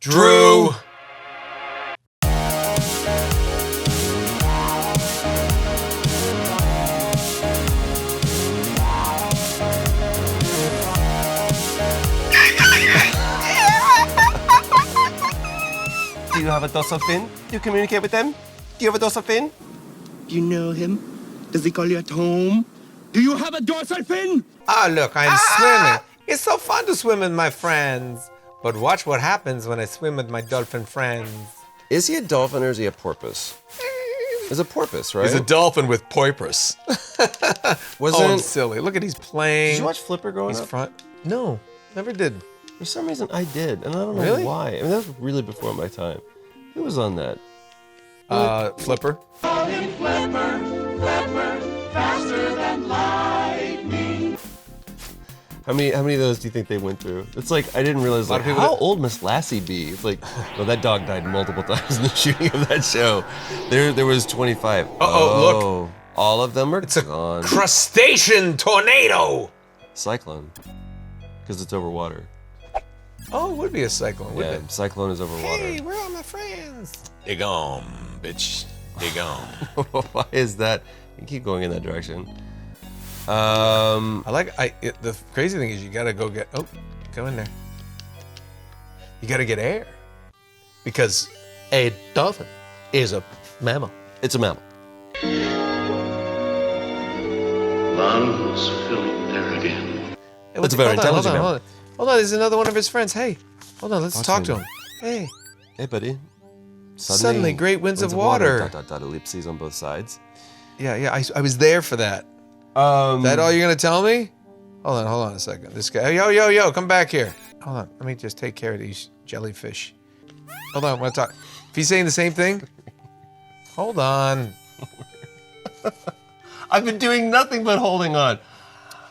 Drew. Do you have a dolphin? Do you communicate with them? Do you have a dolphin? Do you know him? Does he call you at home? Do you have a dorsal fin? Ah, look, I'm swimming. It's so fun to swim with my friends. But watch what happens when I swim with my dolphin friends. Is he a dolphin or is he a porpoise? It's a porpoise, right? He's a dolphin with poipus. I'm silly. Look at he's playing. Did you watch Flipper growing He's up? front. No, never did. For some reason, I did, and I don't know Really? why. I mean, that was really before my time. Who was on that? Flipper. How many of those do you think they went through? It's like I didn't realize like how old must Lassie be? It's like, well, that dog died multiple times in the shooting of that show. There was 25. Look. All of them are It's a gone. crustacean tornado. Cyclone, because it's over water. Oh, it would be a cyclone, Yeah, wouldn't it? cyclone is over water. Hey, where are my friends? They gone, bitch. They gone. Why is that? You keep going in that direction. The crazy thing is you gotta go in there. You gotta get air. Because a dolphin is a mammal. It's a mammal. Lungs filling there again. That's a very intelligent mammal. Hold on, there's another one of his friends. Hey, hold on, let's talk to him. Hey. Hey, buddy. Suddenly great winds of water. Dot, dot, dot, ellipses on both sides. Yeah, I was there for that. Is that all you're gonna tell me? Hold on a second. This guy, yo, come back here. Hold on, let me just take care of these jellyfish. Hold on, I want to talk. If he's saying the same thing, hold on. I've been doing nothing but holding on.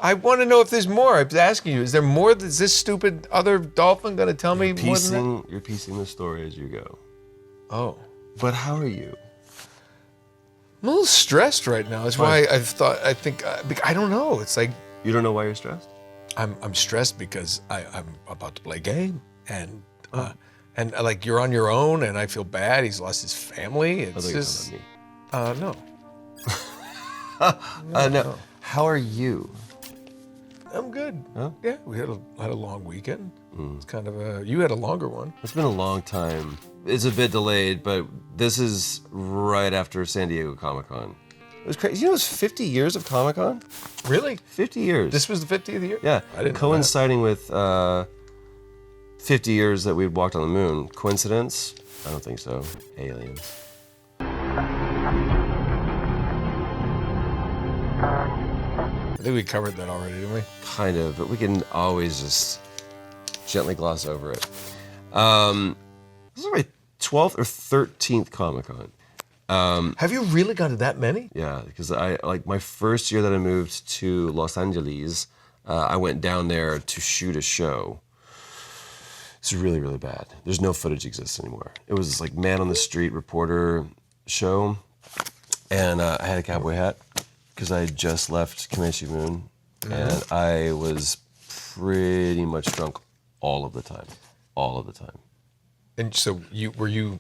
I want to know if there's more. I was asking you, is there more? Is this stupid other dolphin gonna tell me more than that? You're piecing the story as you go. Oh. But how are you? I'm a little stressed right now. That's why I don't know. It's like, You don't know why you're stressed? I'm stressed because I'm about to play a game and like you're on your own and I feel bad. He's lost his family. It's just no. No. How are you? I'm good. Huh? Yeah, we had a long weekend. It's kind of you had a longer one. It's been a long time. It's a bit delayed, but this is right after San Diego Comic-Con. It was crazy. You know, it was 50 years of Comic-Con? Really? 50 years. This was the 50th year? Yeah. I didn't coinciding with 50 years that we'd walked on the moon. Coincidence? I don't think so. Aliens. I think we covered that already, didn't we? Kind of, but we can always just gently gloss over it. This is my 12th or 13th Comic-Con. Have you really gotten that many? Yeah, because my first year that I moved to Los Angeles, I went down there to shoot a show. It's really, really bad. There's no footage exists anymore. It was like man on the street reporter show, and I had a cowboy hat because I had just left Comanche Moon, and I was pretty much drunk all of the time. And so were you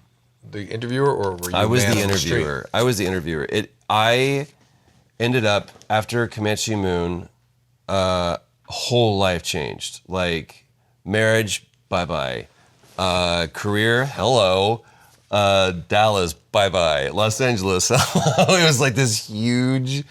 the interviewer or were you? I was man the on interviewer. I was the interviewer. I ended up after Comanche Moon, whole life changed. Like marriage, bye-bye. Career, hello. Dallas, bye-bye. Los Angeles, hello. It was like this huge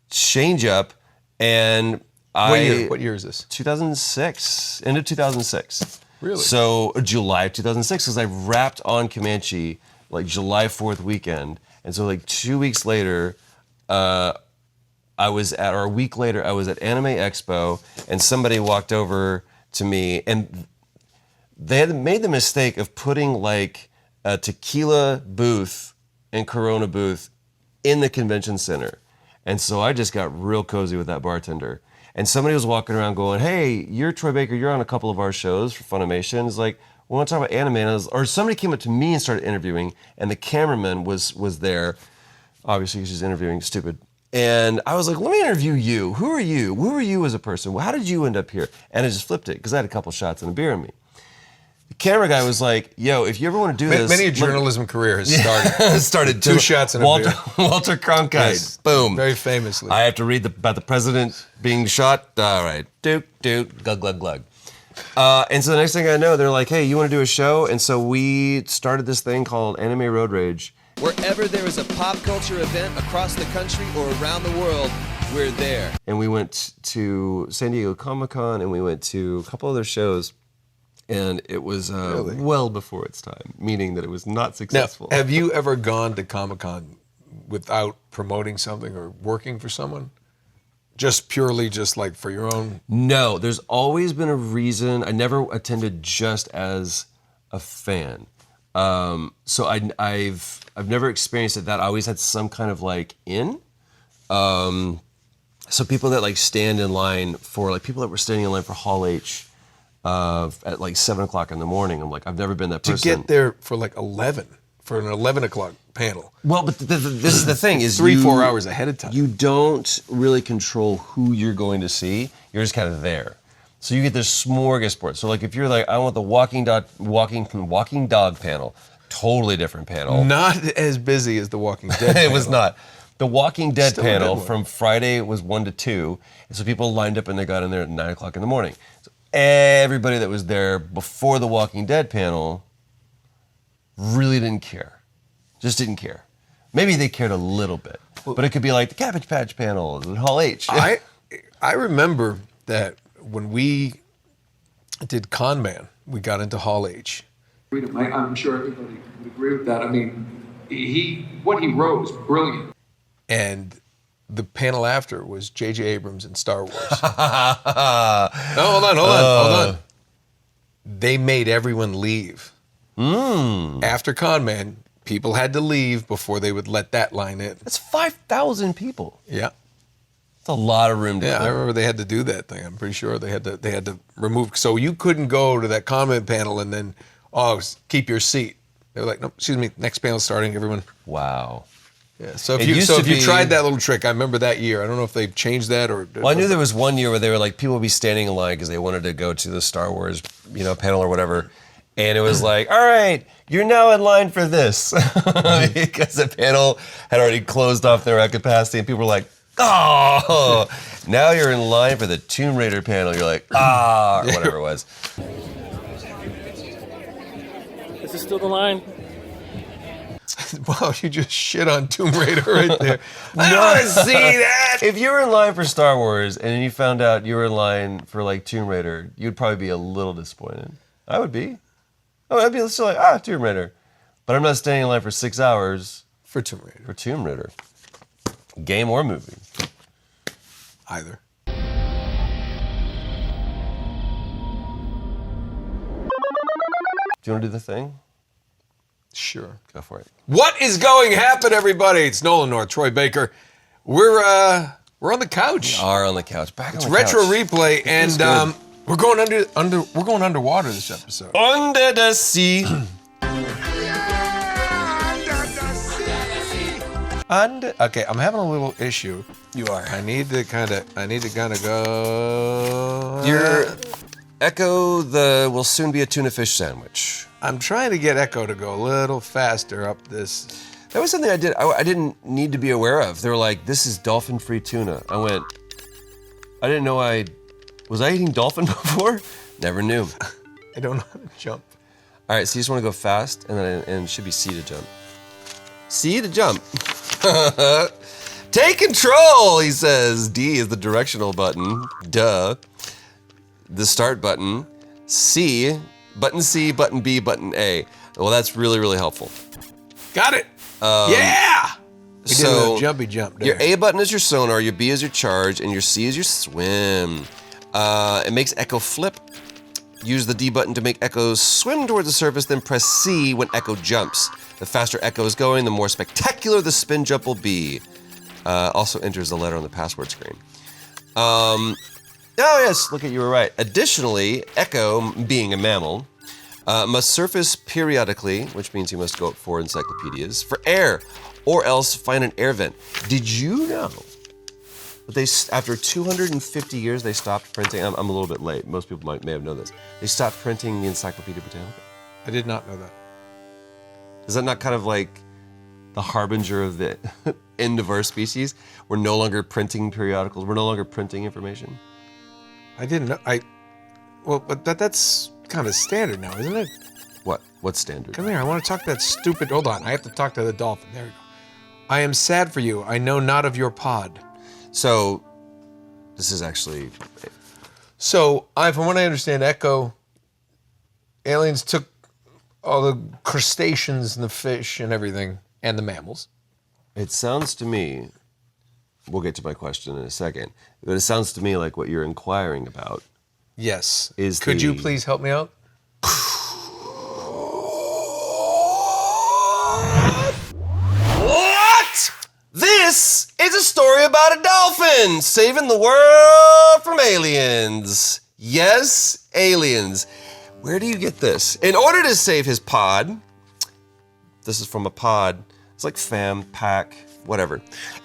change up, and What year is this? 2006, end of 2006. Really? So July of 2006, because I wrapped on Comanche like July 4th weekend, and so like 2 weeks later, a week later, I was at Anime Expo, and somebody walked over to me, and they had made the mistake of putting like a tequila booth and Corona booth in the convention center. And so I just got real cozy with that bartender. And somebody was walking around going, hey, you're Troy Baker, you're on a couple of our shows for Funimation. It's like, we want to talk about anime. Or somebody came up to me and started interviewing, and the cameraman was there, obviously because she's interviewing, stupid. And I was like, let me interview you. Who are you? Who are you as a person? How did you end up here? And I just flipped it, because I had a couple shots and a beer in me. The camera guy was like, "Yo, if you ever want to do this, Many a journalism career has started. started Two shots and a beer. Walter Cronkite, Yes, boom, very famously. I have to read about the president being shot. All right, glug glug glug. And so the next thing I know, they're like, "Hey, you want to do a show?" And so we started this thing called Anime Road Rage. Wherever there is a pop culture event across the country or around the world, we're there. And we went to San Diego Comic-Con, and we went to a couple other shows, and it was well before its time, meaning that it was not successful. Now, have you ever gone to Comic-Con without promoting something or working for someone? Just purely just like for your own? No, there's always been a reason. I never attended just as a fan. So I've never experienced it that. I always had some kind of like in. So people that like stand in line for like people that were standing in line for Hall H at like 7 o'clock in the morning. I'm like, I've never been that person. To get there for like 11, for an 11 o'clock panel. Well, but this is the thing is 3-4 hours ahead of time. You don't really control who you're going to see. You're just kind of there. So you get this smorgasbord. So like if you're like, I want the walking dog panel, totally different panel. Not as busy as the Walking Dead panel. It was not. The Walking Dead Still a panel good one. from Friday was 1 to 2, and so people lined up and they got in there at 9 o'clock in the morning. So everybody that was there before the Walking Dead panel really didn't care. Just didn't care. Maybe they cared a little bit, but it could be like the Cabbage Patch panel at Hall H. I remember that when we did Con Man, we got into Hall H. I'm sure everybody would agree with that. I mean, what he wrote was brilliant. And the panel after was J.J. Abrams and Star Wars. No, hold on. They made everyone leave. After Con Man, people had to leave before they would let that line in. That's 5,000 people. Yeah. That's a lot of room to Yeah, I clear. remember they had to do that thing. I'm pretty sure they had to remove. So you couldn't go to that comment panel and then, keep your seat. They were like, no, excuse me, next panel's starting, everyone. Wow. Yeah. So It if you used to be- tried that little trick, I remember that year. I don't know if they've changed that or. Well, I knew there was one year where they were like, people would be standing in line because they wanted to go to the Star Wars, panel or whatever. And it was like, all right, you're now in line for this. Because the panel had already closed off their capacity and people were like, oh, now you're in line for the Tomb Raider panel. You're like, or whatever it was. Is this still the line? Wow, you just shit on Tomb Raider right there. I want to see that. If you were in line for Star Wars and then you found out you were in line for like Tomb Raider, you'd probably be a little disappointed. I would be. I'd be still like, Tomb Raider. But I'm not staying in line for 6 hours For Tomb Raider. for Tomb Raider. Game or movie. Either. Do you want to do the thing? Sure. Go for it. What is going to happen, everybody? It's Nolan North, Troy Baker. We're on the couch. Are on the couch. Back on It's the retro couch. replay, and good. we're going underwater this episode. Under the sea. Okay, I'm having a little issue. You are. I need to kind of go. Your Echo will soon be a tuna fish sandwich. I'm trying to get Echo to go a little faster up this. That was something I didn't need to be aware of. They were like, this is dolphin-free tuna. I went, I didn't know was I eating dolphin before? Never knew. I don't know how to jump. All right, so you just want to go fast, and it should be C to jump. C to jump. Take control, he says. D is the directional button. Duh. The start button. C, button B, button A. Well, that's really, really helpful. Got it. Yeah. We did a So little jumpy jump there. your A button is your sonar, your B is your charge, and your C is your swim. It makes Echo flip. Use the D button to make Echo swim towards the surface, then press C when Echo jumps. The faster Echo is going, the more spectacular the spin jump will be. Also enters the letter on the password screen. Oh yes, look at you were right. Additionally, Echo, being a mammal, must surface periodically, which means you must go up 4 encyclopedias, for air, or else find an air vent. Did you know that after 250 years, they stopped printing? I'm a little bit late. Most people may have known this. They stopped printing the Encyclopedia Britannica. I did not know that. Is that not kind of like the harbinger of the end of our species? We're no longer printing periodicals. We're no longer printing information. I didn't know. Well, but that's kind of standard now, isn't it? What? What's standard? Come here. I want to talk to that stupid. Hold on. I have to talk to the dolphin. There we go. I am sad for you. I know not of your pod. So, this is actually. So, from what I understand, ECCO, aliens took all the crustaceans and the fish and everything, and the mammals. It sounds to me. We'll get to my question in a second, but it sounds to me like what you're inquiring about. Yes. Is Could you please help me out? What? This is a story about a dolphin saving the world from aliens. Yes, aliens. Where do you get this? In order to save his pod, this is from a pod. It's like fam, pack, whatever.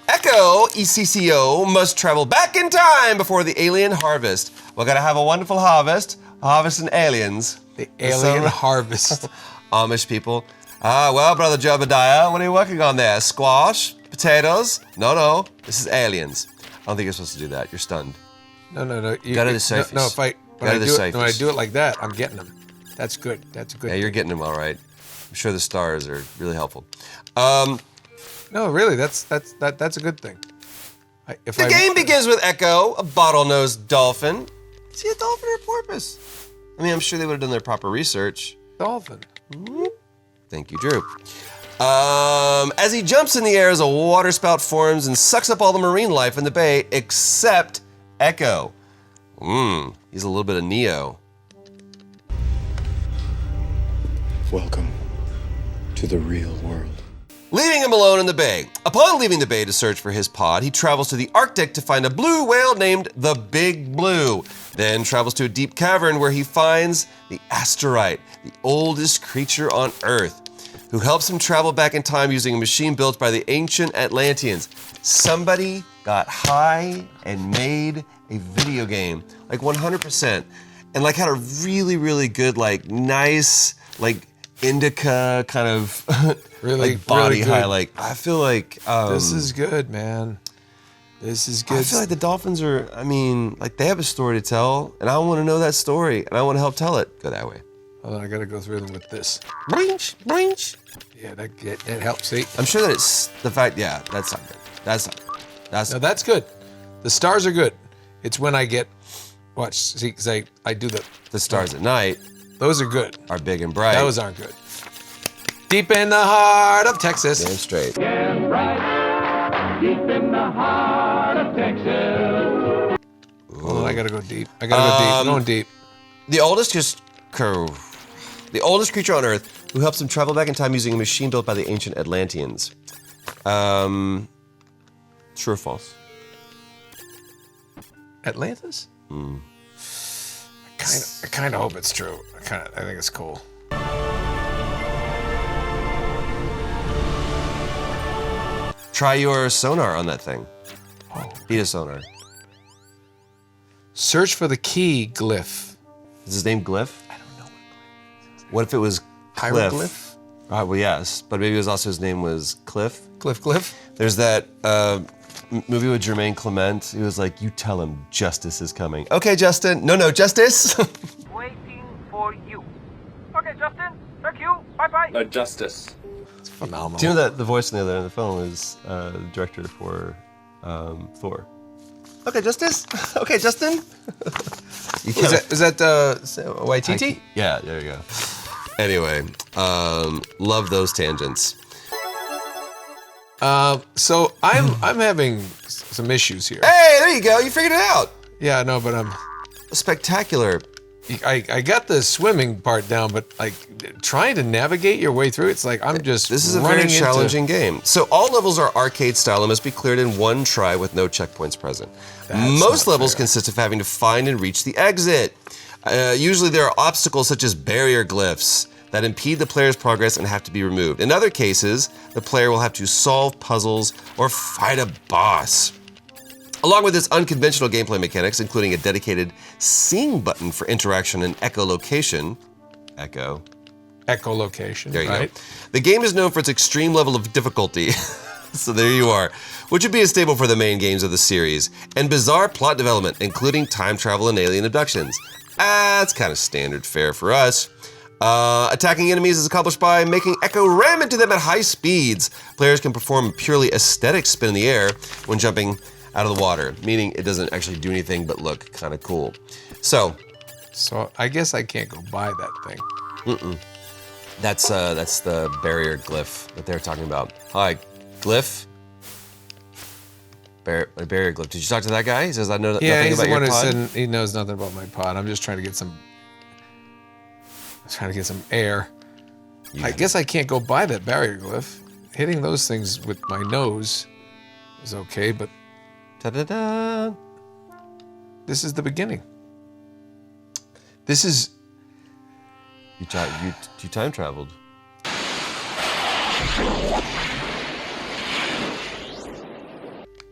ECCO, ECCO, must travel back in time before the alien harvest. We're gonna have a wonderful harvest in aliens. The alien harvest. Amish people. Well, Brother Jebediah, what are you working on there? Squash? Potatoes? No, this is aliens. I don't think you're supposed to do that. You're stunned. No. Go to the safest. No, when I do it like that, I'm getting them. That's good. That's a good. Yeah, you're getting them all right. I'm sure the stars are really helpful. No, really, that's a good thing. The game begins with ECCO, a bottlenose dolphin. Is he a dolphin or a porpoise? I mean, I'm sure they would have done their proper research. Dolphin. Thank you, Drew. As he jumps in the air as a waterspout forms and sucks up all the marine life in the bay, except ECCO. He's a little bit of Neo. Welcome to the real world. Leaving him alone in the bay. Upon leaving the bay to search for his pod, he travels to the Arctic to find a blue whale named the Big Blue. Then travels to a deep cavern where he finds the Asterite, the oldest creature on Earth, who helps him travel back in time using a machine built by the ancient Atlanteans. Somebody got high and made a video game, like 100%, and like had a really, really good, like nice, like indica kind of really like body really high. Like I feel like this is good, man. This is good. I feel like the dolphins are. I mean, like they have a story to tell, and I want to know that story, and I want to help tell it. Go that way. Hold on, I gotta go through them with this. Range. Yeah, that helps. See, I'm sure that it's the fact. Yeah, that's not good. That's good. The stars are good. It's when I get watch. See, because I do the stars at night. Those are good. Are big and bright. Those aren't good. Deep in the heart of Texas. Damn straight. Damn right. Deep in the heart of Texas. Hold on, I gotta go deep. I'm going deep. The oldest creature on Earth, who helps him travel back in time using a machine built by the ancient Atlanteans. True or false? Atlantis? I kind of hope it's true. I think it's cool. Try your sonar on that thing. Beat a sonar. Search for the key glyph. Is his name Glyph? I don't know what if it was Cliff? Hieroglyph? Well, yes, but maybe it was also his name was Cliff. Glyph? There's that movie with Jermaine Clement. He was like, "You tell him justice is coming." Okay, Justin. No, justice. Waiting for you. Okay, Justin. Thank you. Bye-bye. No justice. It's phenomenal. Do you know that the voice on the other end of the phone was the director for Thor? Okay, Justice. Okay, Justin. Is that Waititi? Yeah, there you go. Anyway, love those tangents. So I'm having some issues here. Hey, there you go. You figured it out. Yeah, I know, but I'm spectacular. I got the swimming part down, but like trying to navigate your way through, it's like I'm just. This is a very challenging game. So all levels are arcade style and must be cleared in one try with no checkpoints present. Most levels consist of having to find and reach the exit. Usually there are obstacles such as barrier glyphs that impede the player's progress and have to be removed. In other cases, the player will have to solve puzzles or fight a boss. Along with its unconventional gameplay mechanics, including a dedicated sing button for interaction and echolocation, ECCO, echolocation, There you right? go. The game is known for its extreme level of difficulty. So there you are. Which would be a staple for the main games of the series. And bizarre plot development, including time travel and alien abductions. That's kind of standard fare for us. Attacking enemies is accomplished by making Echo ram into them at high speeds. Players can perform a purely aesthetic spin in the air when jumping out of the water, meaning it doesn't actually do anything but look kind of cool. So I guess I can't go buy that thing. That's the barrier glyph that they're talking about. Hi, glyph. Barrier glyph. Did you talk to that guy? He says I know nothing Yeah, he's about the your one who pod. said he knows nothing about my pod. I'm just trying to get some. Trying to get some air. I guess I can't go buy that barrier glyph. Hitting those things with my nose is okay, but Ta-da-da. this is the beginning. This is. You time traveled.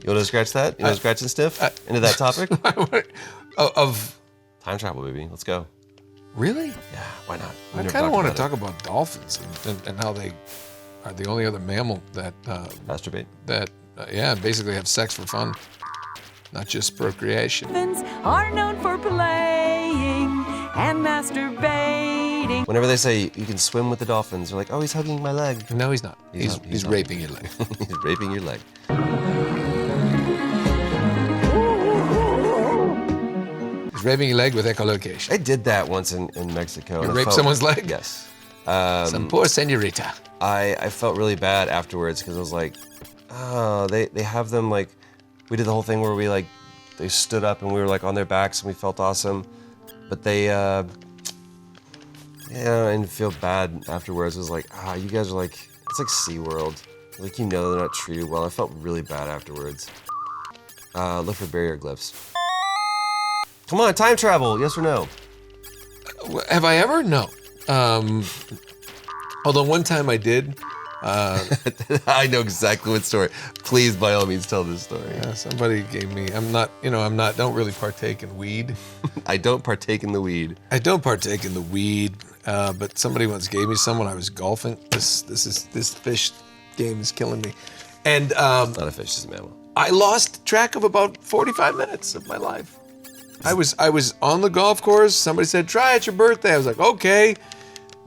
You want to scratch that? You want to scratch and sniff into that topic? Of Time travel, baby. Let's go. really? Yeah, why not? I kind of want to talk about dolphins and how they are the only other mammal that Masturbate. basically have sex for fun, not just procreation. Dolphins are known for playing and masturbating. Whenever they say you can swim with the dolphins, they're like, oh, he's hugging my leg. No, he's not. He's He's not. raping your leg. He's raping your leg. He's raping your leg with echolocation. I did that once in Mexico. You and I raped felt- someone's leg? Yes. Some poor senorita. I felt really bad afterwards because I was like, oh, they have them like, we did the whole thing where we like, they stood up and we were like on their backs and we felt awesome. But they, I didn't feel bad afterwards. It was like, you guys are like, it's like SeaWorld. Like, you know they're not treated well. I felt really bad afterwards. Look for barrier glyphs. Come on, time travel, yes or no? Have I ever? No. Although one time I did. I know exactly what story. Please, by all means, tell this story. Somebody gave me. Don't really partake in weed. I don't partake in the weed. I don't partake in the weed, but somebody once gave me some when I was golfing. This fish game is killing me, and Not a fish, it's a mammal. I lost track of about 45 minutes of my life. I was on the golf course. Somebody said, "Try it's your birthday." I was like, "Okay."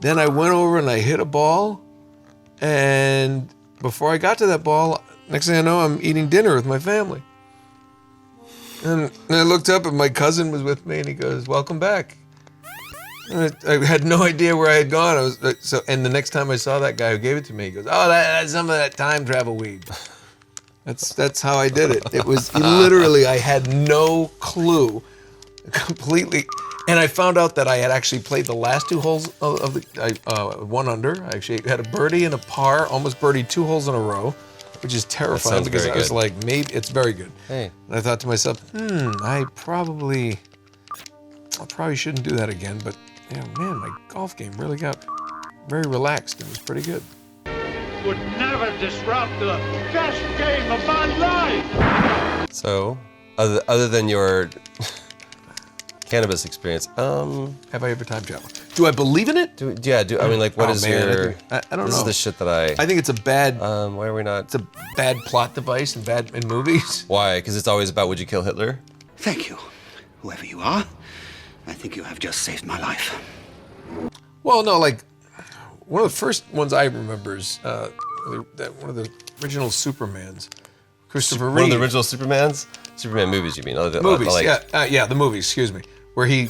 Then I went over and I hit a ball, and before I got to that ball, next thing I know, I'm eating dinner with my family. And I looked up and my cousin was with me, and he goes, "Welcome back." And I had no idea where I had gone. And the next time I saw that guy who gave it to me, he goes, "Oh, that's some of that time travel weed." That's how I did it. It was literally, I had no clue, completely. And I found out that I had actually played the last two holes of the one under. I actually had a birdie and a par, almost birdied 2 holes in a row, which is terrifying sounds because very I was good. like, maybe it's very good. Hey. And I thought to myself, I probably shouldn't do that again. But man, my golf game really got very relaxed. It was pretty good. Would never disrupt the best game of my life. So, other than your cannabis experience, Have I ever time traveled? Do I believe in it? I mean, like, what is your? I don't This know. is the shit that I think it's a bad. why are we not? It's a bad plot device in movies. Why? Because it's always about would you kill Hitler? Thank you, whoever you are. I think you have just saved my life. Well, no, like one of the first ones I remember is one of the original Supermans, Christopher Reeve. One of the original Superman movies, you mean? Movies, like, the movies. Excuse me, where he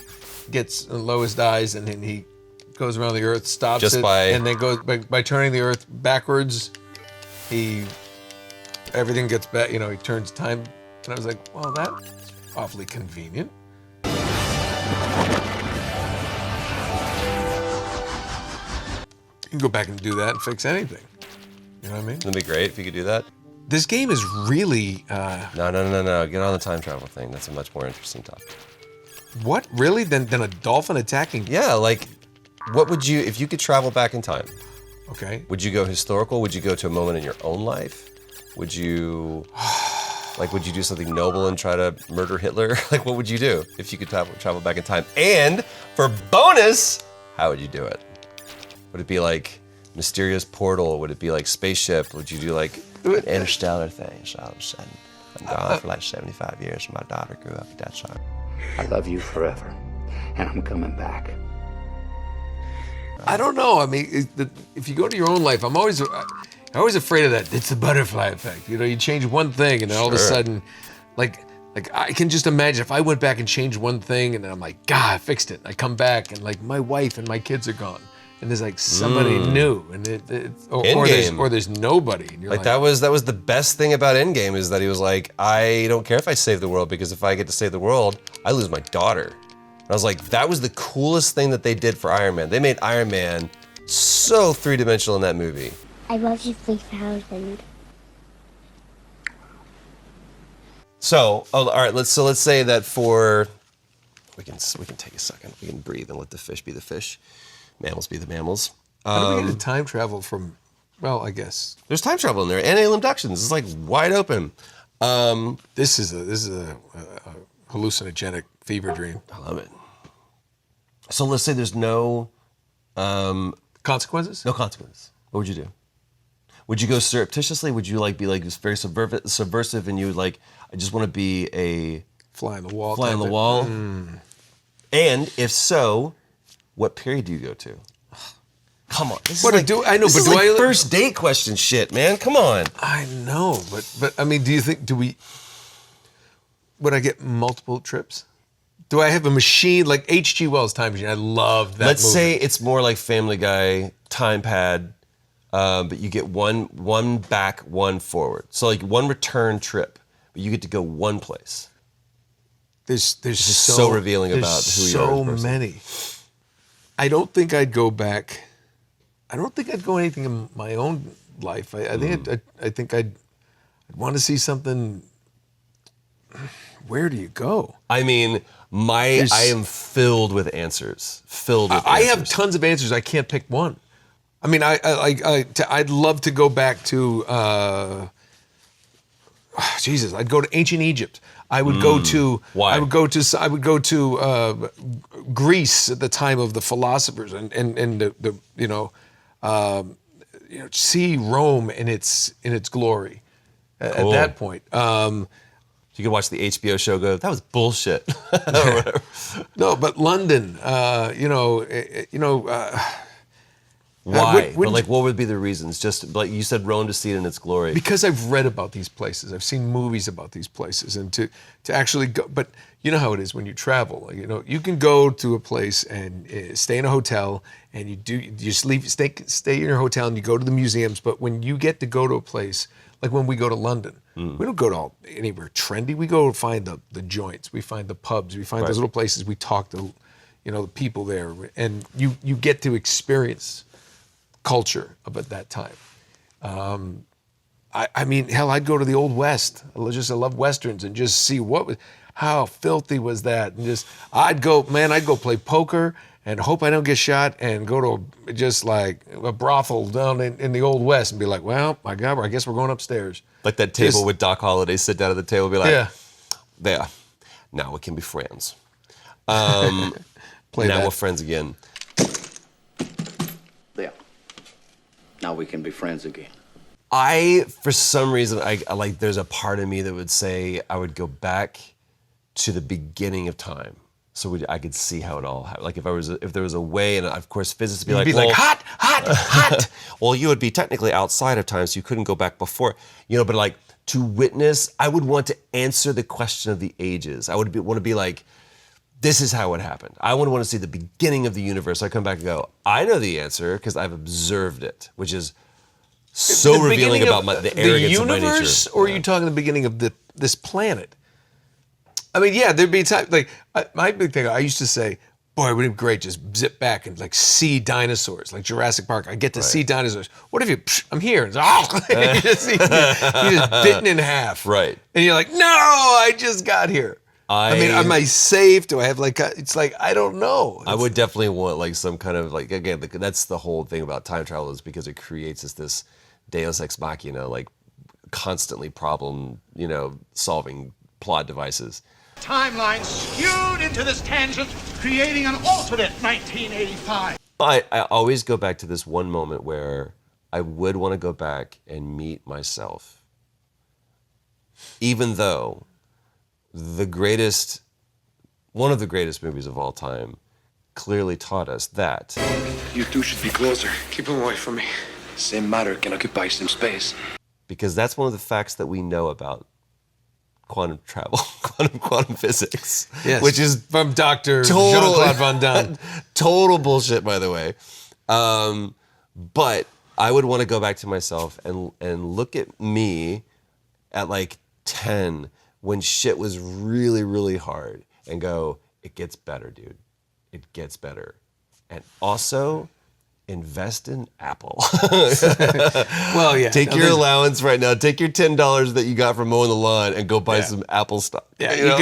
gets Lois dies and then he goes around the Earth, stops Just it, by- and then goes by turning the Earth backwards. Everything gets back. He turns time, and I was like, well, that's awfully convenient. You can go back and do that and fix anything. You know what I mean? It'd be great if you could do that. This game is really No. Get on the time travel thing. That's a much more interesting topic. what really than a dolphin attacking? Yeah, like, what would you, if you could travel back in time, Okay. would you go historical? Would you go to a moment in your own life? Would you, would you do something noble and try to murder Hitler? Like, what would you do if you could travel back in time? And for bonus, how would you do it? Would it be like mysterious portal? Would it be like spaceship? Would you do like an interstellar thing? So all of a sudden, I'm gone for like 75 years, and my daughter grew up at that time. I love you forever, and I'm coming back. I don't know. I mean, if you go to your own life, I'm always afraid of that. It's the butterfly effect. You know, you change one thing, and then all of a sudden, like I can just imagine if I went back and changed one thing, and then I'm like, God, I fixed it. I come back, and like my wife and my kids are gone, and there's like somebody new, and or there's nobody. And you're like that was the best thing about Endgame is that he was like, I don't care if I save the world, because if I get to save the world, I lose my daughter. And I was like, that was the coolest thing that they did for Iron Man. They made Iron Man so three-dimensional in that movie. I love you 3000. So, all right, let's say that for we can take a second. We can breathe and let the fish be the fish, mammals be the mammals. How do we get to time travel from? Well, I guess there's time travel in there and alien abductions. It's like wide open. This is a hallucinogenic fever dream. I love it. So let's say there's no consequences. No consequences. What would you do? Would you go surreptitiously? Would you like be like very subversive, and you would like, I just want to be a fly on the wall? Fly on the wall. And if so, what period do you go to? Come on. This what is like, do I know? This But is do like I first date question shit, man? Come on. I know, but I mean, do you think would I get multiple trips? Do I have a machine like H.G. Wells' time machine? I love that. Let's movie. say it's more like Family Guy time pad, but you get one back, one forward. So like one return trip, but you get to go one place. There's so revealing about who you are. So many. I don't think I'd go back. I don't think I'd go anything in my own life. I think I'd want to see something. Where do you go? I mean, I am filled with answers. I have tons of answers. I can't pick one. I mean, I'd love to go back to Jesus. I'd go to ancient Egypt. I would go to. Why? I would go to Greece at the time of the philosophers, and the see Rome in its glory at that point. You could watch the HBO show. Go, that was bullshit. No, but London. Why? But like, what would be the reasons? Just like you said, Rome to see it in its glory. Because I've read about these places. I've seen movies about these places, and to actually go. But you know how it is when you travel. You know, you can go to a place and stay in a hotel, and you just stay in your hotel, and you go to the museums. But when you get to go to a place, like when we go to London, we don't go to anywhere trendy. We go find the joints. We find the pubs. We find those little places. We talk to, the people there, and you get to experience culture of at that time. I mean, hell, I'd go to the Old West. I love Westerns and just see how filthy was that. And I'd go play poker and hope I don't get shot and go to just like a brothel down in the Old West and be like, well, my God, I guess we're going upstairs. Like that table with Doc Holliday, sit down at the table and be like, yeah, now we can be friends. Now we're friends again. Now we can be friends again. For some reason, I like. There's a part of me that would say I would go back to the beginning of time, so I could see how it all happened. Like if there was a way, and of course physics would be like, hot. Well, you would be technically outside of time, so you couldn't go back before. But like to witness, I would want to answer the question of the ages. I would want to be like, this is how it happened. I would want to see the beginning of the universe. I come back and go, I know the answer because I've observed it, which is so revealing about the arrogance of my nature. The universe, or are you talking the beginning of this planet? I mean, yeah, there'd be times like my big thing. I used to say, boy, it would be great just zip back and like see dinosaurs, like Jurassic Park. I get to see dinosaurs. What if I'm here? And you just bitten in half. Right. And you're like, no, I just got here. I mean, am I safe? Do I have it's like, I don't know. I would definitely want like some kind of like, again, that's the whole thing about time travel is because it creates this deus ex machina, like constantly problem, solving plot devices. Timeline skewed into this tangent, creating an alternate 1985. But I always go back to this one moment where I would want to go back and meet myself. Even though one of the greatest movies of all time clearly taught us that. You two should be closer. Keep him away from me. Same matter can occupy same space. Because that's one of the facts that we know about quantum travel, quantum physics. Yes, which is from Dr. Jean-Claude Van Damme. Total bullshit, by the way. But I would want to go back to myself and look at me at like 10 when shit was really, really hard and go, it gets better, dude. It gets better. And also, invest in Apple. Well, yeah. Take your allowance right now. Take your $10 that you got from mowing the lawn and go buy some Apple stock. Yeah, you know?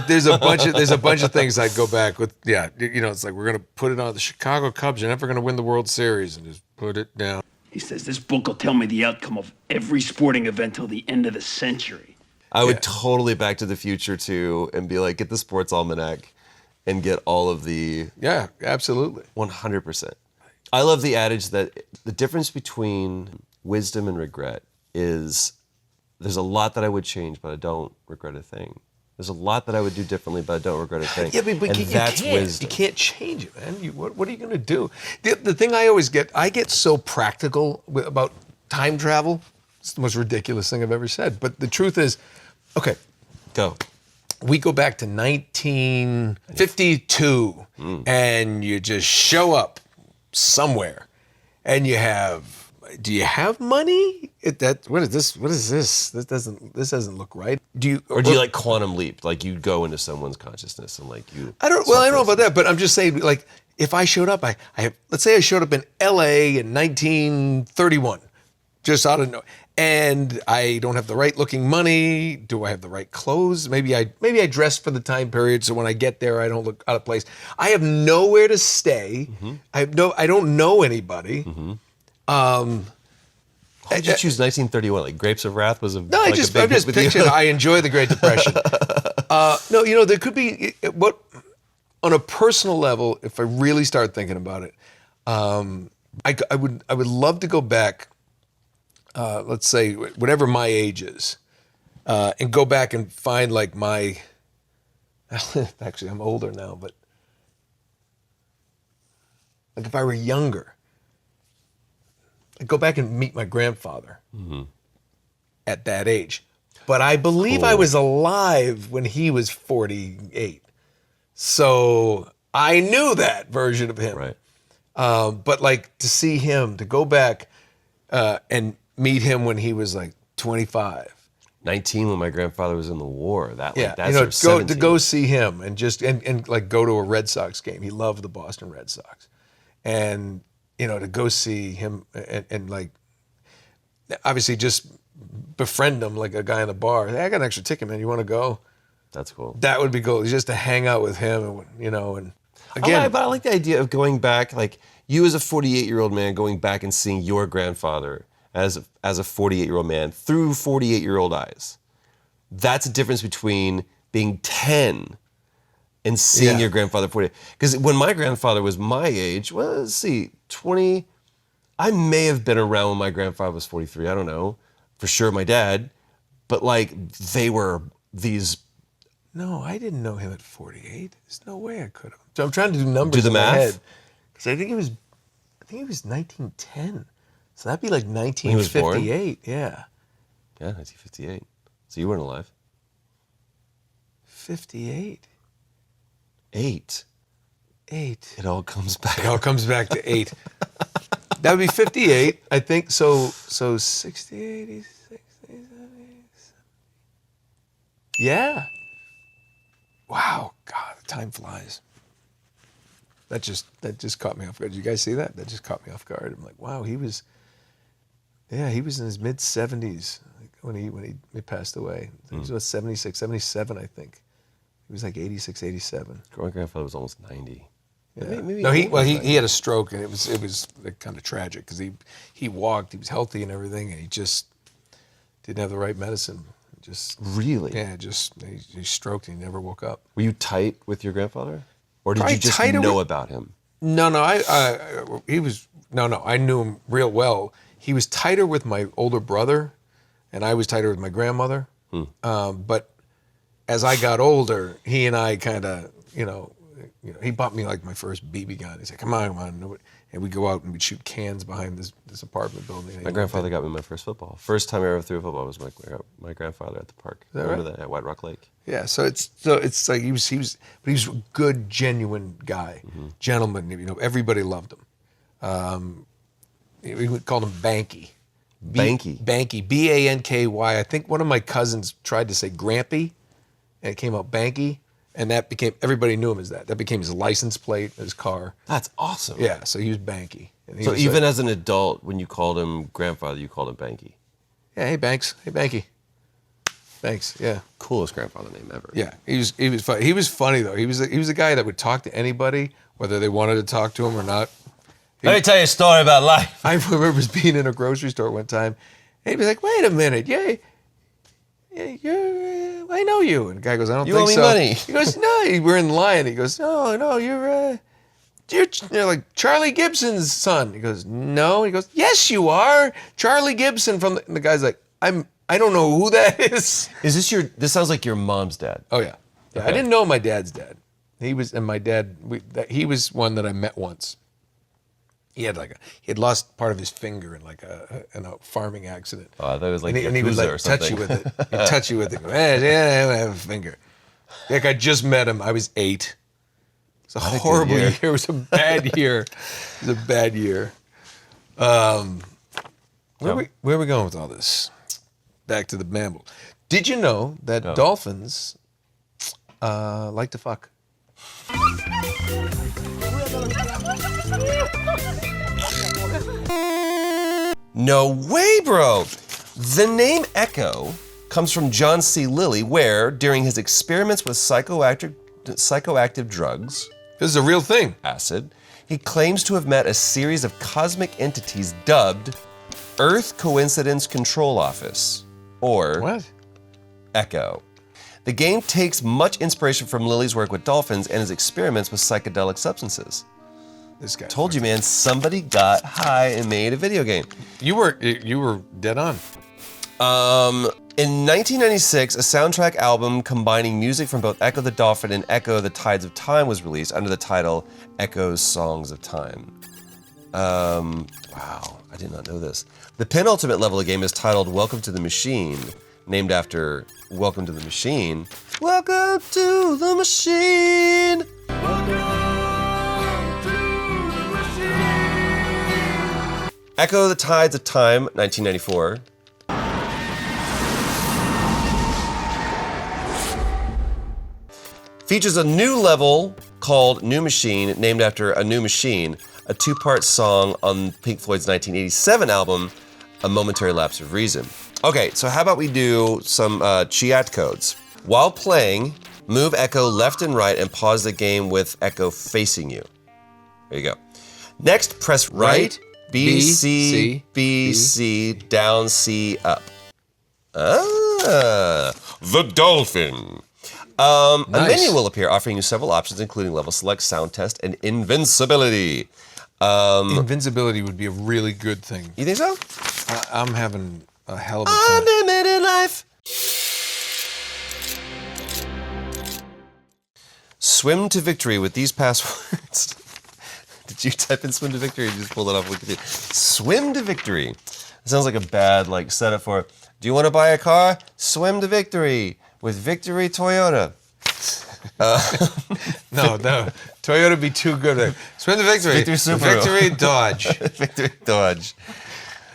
there's a bunch of things I'd go back with. Yeah, it's like we're gonna put it on the Chicago Cubs. You're never gonna win the World Series, and just put it down. He says this book will tell me the outcome of every sporting event till the end of the century. I would totally Back to the Future too, and be like, get the sports almanac, and get all of the. Yeah, absolutely. 100%. I love the adage that the difference between wisdom and regret is there's a lot that I would change, but I don't regret a thing. There's a lot that I would do differently, but I don't regret a thing. Yeah, but that's wisdom. You can't change it, man. What are you going to do? The thing I get so practical about time travel. It's the most ridiculous thing I've ever said. But the truth is, okay, go. We go back to 1952, and you just show up somewhere, and do you have money? What is this? This doesn't look right. Do you like quantum leap? Like you go into someone's consciousness and like you. I don't know about that, but I'm just saying, like, if I showed up, let's say I showed up in LA in 1931, just out of nowhere, and I don't have the right looking money. Do I have the right clothes? Maybe I dressed for the time period, so when I get there, I don't look out of place. I have nowhere to stay. Mm-hmm. I don't know anybody. Mm-hmm. How did you choose 1931? Like Grapes of Wrath was a no. I'm just picturing. I enjoy the Great Depression. No, there could be what on a personal level. If I really start thinking about it, I would love to go back. Let's say whatever my age is, and go back and find like my. Actually, I'm older now, but like if I were younger. I'd go back and meet my grandfather at that age. But I believe I was alive when he was 48. So I knew that version of him. Right. But like to see him, to go back and meet him when he was like 25. 19 when my grandfather was in the war. That's to go see him and just and like go to a Red Sox game. He loved the Boston Red Sox. And to go see him and like, obviously just befriend him like a guy in the bar. Hey, I got an extra ticket, man. You want to go? That's cool. That would be cool. Just to hang out with him, and again. But I like the idea of going back, like you as a 48-year-old man going back and seeing your grandfather as a 48-year-old man through 48-year-old eyes. That's a difference between being 10 and seeing your grandfather 40. Because when my grandfather was my age, well, let's see, 20, I may have been around when my grandfather was 43. I don't know. For sure, my dad. But like, they were these. No, I didn't know him at 48. There's no way I could have. So I'm trying to do numbers in my math? head. Because I think he was 1910. So that'd be like 1958. Yeah. Yeah, 1958. So you weren't alive. 58. 8. It all comes back. It all comes back to 8. That would be 58, I think. So 60, 80, 60, 70. Yeah. Wow. God, time flies. That just caught me off guard. Did you guys see that? That just caught me off guard. I'm like, wow, he was in his mid 70s when he passed away. He was about 76, 77, I think. He was like 86, 87. My grandfather was almost 90. Yeah. He had a stroke, and it was kind of tragic because he walked, he was healthy and everything, and he just didn't have the right medicine. Really? Yeah, he stroked and he never woke up. Were you tight with your grandfather, or did you just know about him? No, I knew him real well. He was tighter with my older brother, and I was tighter with my grandmother. But as I got older, he and I kind of, he bought me like my first BB gun. He said, come on. And we'd go out and we'd shoot cans behind this apartment building. My grandfather got me my first football. First time I ever threw a football was my grandfather at the park. Remember that at White Rock Lake? Yeah, so it's like he was a good, genuine guy, gentleman. Everybody loved him. We called him Banky. Banky. Banky, Banky. I think one of my cousins tried to say Grampy, and it came out Banky, and everybody knew him as that. That became his license plate, his car. That's awesome. Yeah, so he was Banky. So even as an adult, when you called him grandfather, you called him Banky. Yeah, hey Banks, hey Banky. Thanks. Yeah. Coolest grandfather name ever. Yeah, he was funny. He was funny though. He was a guy that would talk to anybody, whether they wanted to talk to him or not. Let me tell you a story about life. I remember being in a grocery store one time, and he'd be like, "Wait a minute, yeah, I know you." And the guy goes, "I don't think so." You owe me money. He goes, "No, we're in line." He goes, "No, you're like Charlie Gibson's son." He goes, "No." He goes, "Yes, you are Charlie Gibson from." And the guy's like, I don't know who that is. This sounds like your mom's dad. Oh yeah. Okay. I didn't know my dad's dad. He was one that I met once. He had lost part of his finger in a farming accident. Oh, I thought it was like and he would like touch you with it. He'd touch you with it. Go, yeah, I have a finger. Like I just met him. I was 8. It's a horrible year. It was a bad year. It was a bad year. Where are we going with all this? Back to the mammal. Did you know that dolphins like to fuck? No way, bro. The name ECCO comes from John C. Lilly, where, during his experiments with psychoactive drugs, this is a real thing, acid, he claims to have met a series of cosmic entities dubbed Earth Coincidence Control Office, or what? ECCO. The game takes much inspiration from Lilly's work with dolphins and his experiments with psychedelic substances. This guy told you, man. Somebody got high and made a video game. You were dead on. In 1996, a soundtrack album combining music from both ECCO the Dolphin and ECCO the Tides of Time was released under the title ECCO's Songs of Time. Wow, I did not know this. The penultimate level of the game is titled Welcome to the Machine, named after Welcome to the Machine. Welcome to the Machine! ECCO the Tides of Time, 1994. Features a new level called New Machine, named after A New Machine, a 2-part song on Pink Floyd's 1987 album, A Momentary Lapse of Reason. Okay, so how about we do some cheat codes. While playing, move ECCO left and right and pause the game with ECCO facing you. There you go. Next, press right, B, C, B, C, down, C, up. The Dolphin. A menu will appear offering you several options, including level select, sound test, and invincibility. Invincibility would be a really good thing. You think so? I'm having a hell of a time. Unlimited life. Swim to victory with these passwords. Did you type in swim to victory or you just pulled it off Wikipedia? Swim to victory. It sounds like a bad setup for, do you want to buy a car? Swim to victory with Victory Toyota. No, Toyota would be too good. Swim to victory. Victory Subaru. Victory Dodge. Victory Dodge.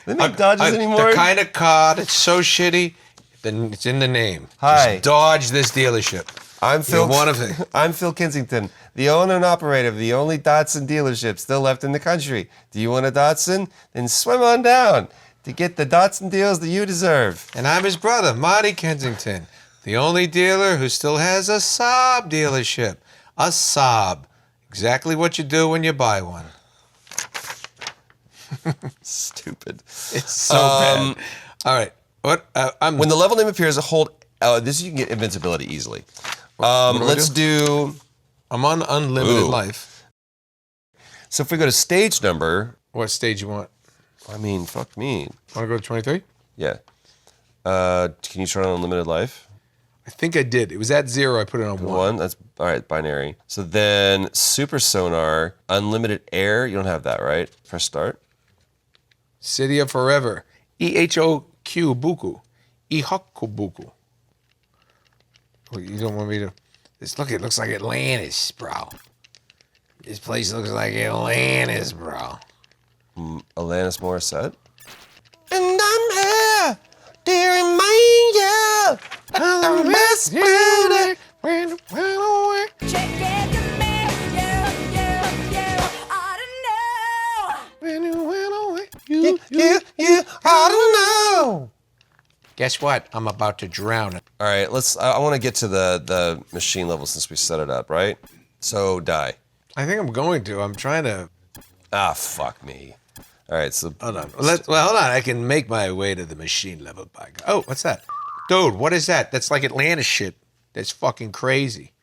They make Dodges anymore? The kind of car that's so shitty, then it's in the name. Hi. Just Dodge this dealership. I'm Phil Phil Kensington, the owner and operator of the only Datsun dealership still left in the country. Do you want a Datsun? Then swim on down to get the Datsun deals that you deserve. And I'm his brother, Marty Kensington, the only dealer who still has a Saab dealership. A Saab. Exactly what you do when you buy one. Stupid. It's so bad. All right. When the level name appears, hold. This you can get invincibility easily. Let's do. I'm on unlimited life. So if we go to stage number, What stage you want? I mean, fuck me. Want to go to 23? Yeah. Can you turn on unlimited life? I think I did. It was at 0. I put it on 1. That's all right. Binary. So then super sonar, unlimited air. You don't have that, right? Press start. City of Forever. EHOQ Buku. EHOQ Buku. Oh, you don't want me to... It looks like Atlantis, bro. This place looks like Atlantis, bro. Alanis Morissette. And I'm here to remind you of the best beauty when it went away. When it went away. You, I don't know. Guess what? I'm about to drown. All right, I want to get to the machine level since we set it up, right? So die. I think I'm going to. I'm trying to... Ah, fuck me. All right, so... Hold on. Hold on. I can make my way to the machine level. By God. Oh, what's that? Dude, what is that? That's like Atlantis shit. That's fucking crazy.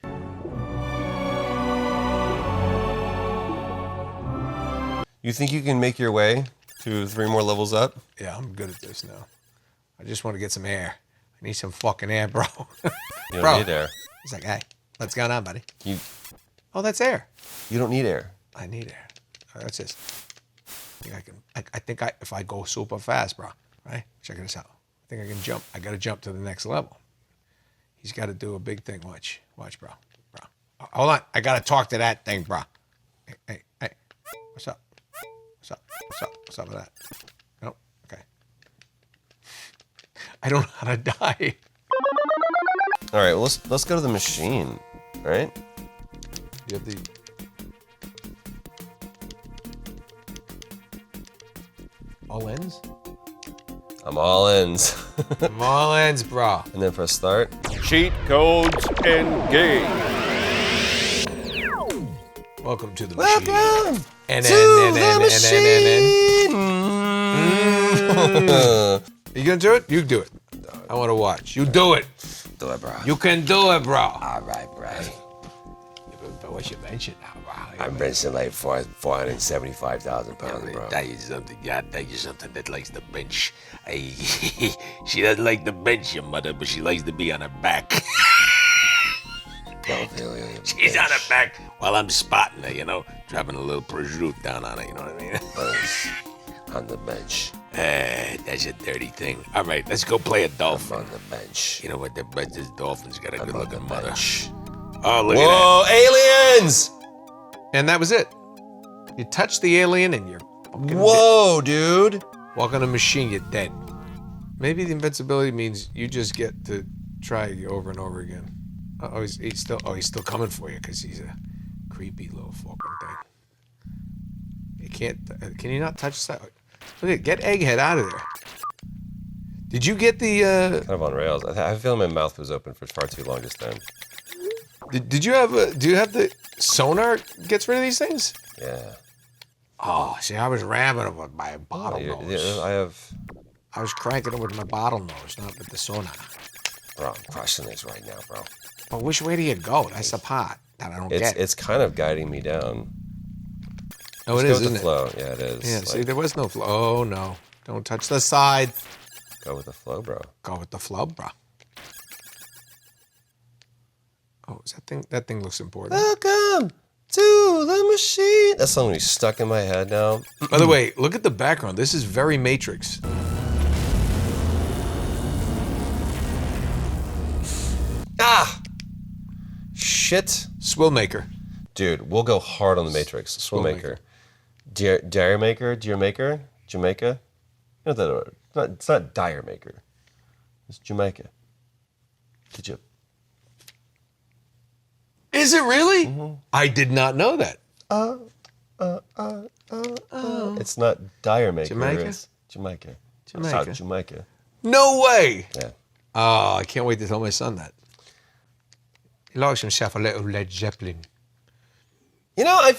You think you can make your way to 3 more levels up? Yeah, I'm good at this now. I just want to get some air. I need some fucking air, bro. You don't need air. He's like, hey, what's going on, buddy? You that's air. don't need air. I need air. That's just... I think if I go super fast, bro, right? Check this out. I think I can jump. I got to jump to the next level. He's got to do a big thing. Watch, bro. Hold on. I got to talk to that thing, bro. Hey. What's up? What's up with that? No? Okay. I don't know how to die. All right, well, let's go to the machine, all right? You have the... All ends? I'm all ins. I'm all ends, bro. And then press start. Cheat codes engaged. Welcome to the machine. Welcome And to the machine. You gonna do it? You do it. I want to watch. You do it. Do it, bro. You can do it, bro. All right, bro. But what's your bench now, bro? I'm benching like 475,000 pounds, bro. Tell you something. Yeah, tell you something that likes the bench. She doesn't like the bench, your mother, but she likes to be on her back. She's on her back while I'm spotting her, dropping a little prosciutto down on her, you know what I mean? On the bench. That's a dirty thing. All right, let's go play a dolphin. I'm on the bench. You know what? This dolphin's got a good-looking mother. Bench. Oh, look Whoa, at that. aliens! And that was it. You touch the alien and you're fucking Whoa, dude. Walk on a machine, you're dead. Maybe the invincibility means you just get to try over and over again. He's still coming for you because he's a creepy little fucking thing. You can't. Can you not touch that? Look at get Egghead out of there. Did you get the? Kind of on rails. I feel my mouth was open for far too long just then. Did you have? Do you have the sonar? Gets rid of these things? Yeah. Oh, see, I was ramming them with my bottle nose. Yeah, I was cranking them with my bottle nose, not with the sonar. Bro, I'm crushing this right now, bro. But which way do you go? That's the part that I don't get. It's kind of guiding me down. Oh, Just it go is, with isn't the flow. Yeah, it is. Yeah, see, there was no flow. Oh, no. Don't touch the side. Go with the flow, bro. Go with the flow, bro. Oh, is that thing looks important. Welcome to the machine. That song is stuck in my head now. By the way, look at the background. This is very Matrix. Ah! Shit. Swillmaker. Dude, we'll go hard on the Matrix. Swillmaker. Dare Maker? Jamaica? You know that it's not Dire Maker. It's Jamaica. Did you? Is it really? Mm-hmm. I did not know that. It's not Dire Maker. Jamaica? It's Jamaica. Jamaica. It's Jamaica. No way. Yeah. Oh, I can't wait to tell my son that. He likes himself a little Led Zeppelin. You know,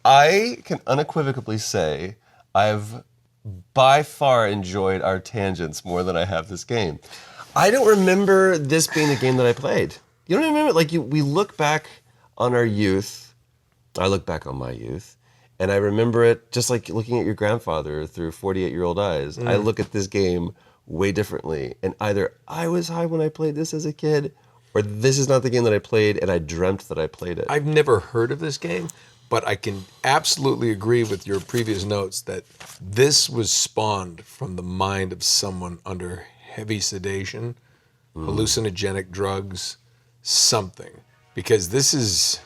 I can unequivocally say I've by far enjoyed our tangents more than I have this game. I don't remember this being the game that I played. You don't even remember, like, we look back on our youth. I look back on my youth, and I remember it just like looking at your grandfather through 48-year-old eyes. I look at this game way differently, and either I was high when I played this as a kid, or this is not the game that I played, and I dreamt that I played it. I've never heard of this game, but I can absolutely agree with your previous notes that this was spawned from the mind of someone under heavy sedation, hallucinogenic drugs, something, because this is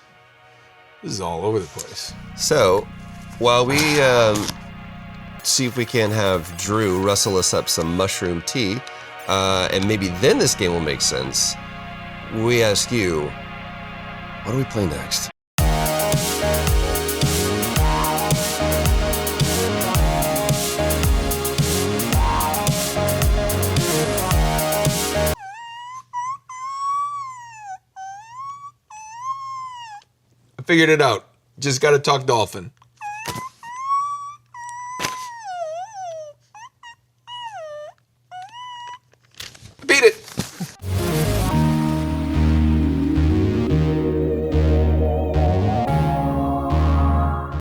all over the place. So, while we see if we can have Drew rustle us up some mushroom tea, and maybe then this game will make sense, we ask you, what do we play next? Figured it out. Just got to talk dolphin.